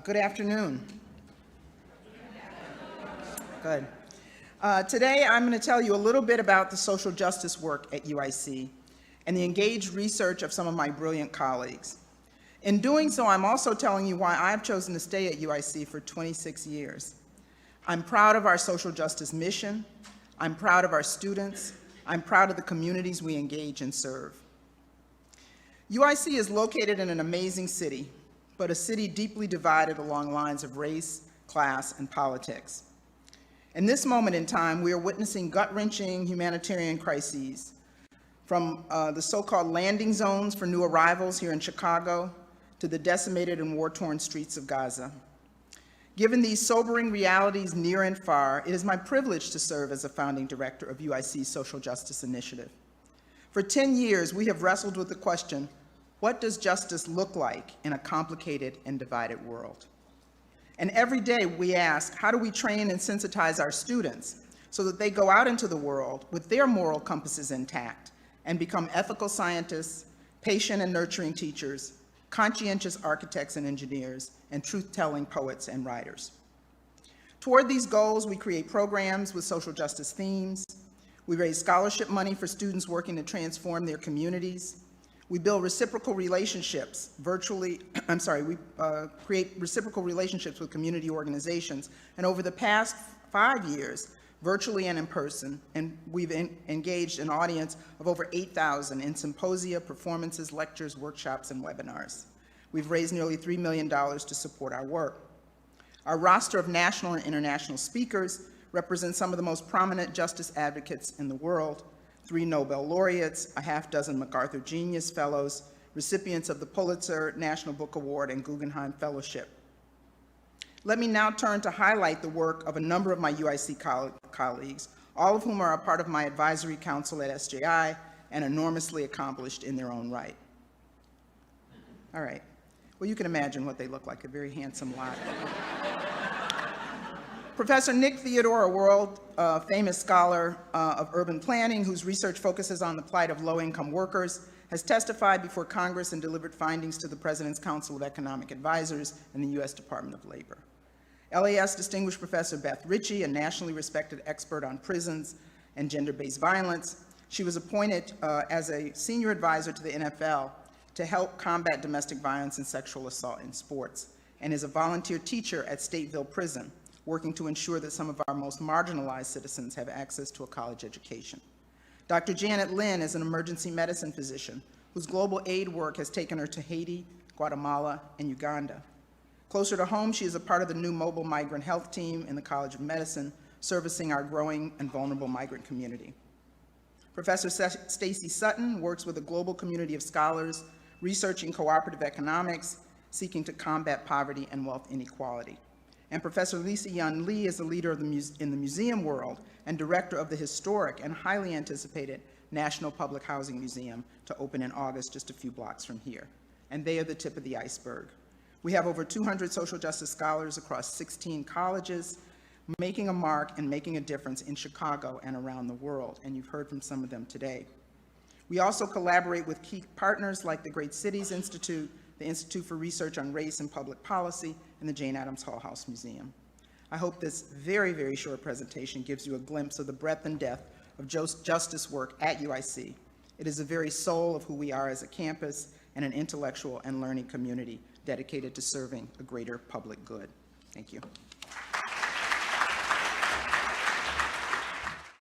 Good afternoon. Good. Today I'm going to tell you a little bit about the social justice work at UIC and the engaged research of some of my brilliant colleagues. In doing so, I'm also telling you why I've chosen to stay at UIC for 26 years. I'm proud of our social justice mission. I'm proud of our students. I'm proud of the communities we engage and serve. UIC is located in an amazing city, but a city deeply divided along lines of race, class, and politics. In this moment in time, we are witnessing gut-wrenching humanitarian crises, from the so-called landing zones for new arrivals here in Chicago to the decimated and war-torn streets of Gaza. Given these sobering realities near and far, it is my privilege to serve as a founding director of UIC's Social Justice Initiative. For 10 years, we have wrestled with the question, what does justice look like in a complicated and divided world? And every day we ask, how do we train and sensitize our students so that they go out into the world with their moral compasses intact and become ethical scientists, patient and nurturing teachers, conscientious architects and engineers, and truth-telling poets and writers? Toward these goals, we create programs with social justice themes. We raise scholarship money for students working to transform their communities. We build reciprocal relationships we create reciprocal relationships with community organizations. And over the past 5 years, virtually and in person, and we've engaged an audience of over 8,000 in symposia, performances, lectures, workshops, and webinars. We've raised nearly $3 million to support our work. Our roster of national and international speakers represents some of the most prominent justice advocates in the world: 3 Nobel laureates, a half-dozen MacArthur Genius Fellows, recipients of the Pulitzer, National Book Award, and Guggenheim Fellowship. Let me now turn to highlight the work of a number of my UIC colleagues, all of whom are a part of my advisory council at SJI and enormously accomplished in their own right. All right. Well, you can imagine what they look like, a very handsome lot. Professor Nick Theodore, a world-famous scholar of urban planning whose research focuses on the plight of low-income workers, has testified before Congress and delivered findings to the President's Council of Economic Advisors and the U.S. Department of Labor. LAS Distinguished Professor Beth Ritchie, a nationally respected expert on prisons and gender-based violence. She was appointed as a senior advisor to the NFL to help combat domestic violence and sexual assault in sports, and is a volunteer teacher at Stateville Prison, working to ensure that some of our most marginalized citizens have access to a college education. Dr. Janet Lin is an emergency medicine physician whose global aid work has taken her to Haiti, Guatemala, and Uganda. Closer to home, she is a part of the new mobile migrant health team in the College of Medicine, servicing our growing and vulnerable migrant community. Professor Stacy Sutton works with a global community of scholars researching cooperative economics, seeking to combat poverty and wealth inequality. And Professor Lisa Yun Lee is a leader in the museum world and director of the historic and highly anticipated National Public Housing Museum, to open in August just a few blocks from here. And they are the tip of the iceberg. We have over 200 social justice scholars across 16 colleges, making a mark and making a difference in Chicago and around the world, and you've heard from some of them today. We also collaborate with key partners like the Great Cities Institute, the Institute for Research on Race and Public Policy, and the Jane Addams Hull House Museum. I hope this very, very short presentation gives you a glimpse of the breadth and depth of justice work at UIC. It is the very soul of who we are as a campus and an intellectual and learning community dedicated to serving a greater public good. Thank you.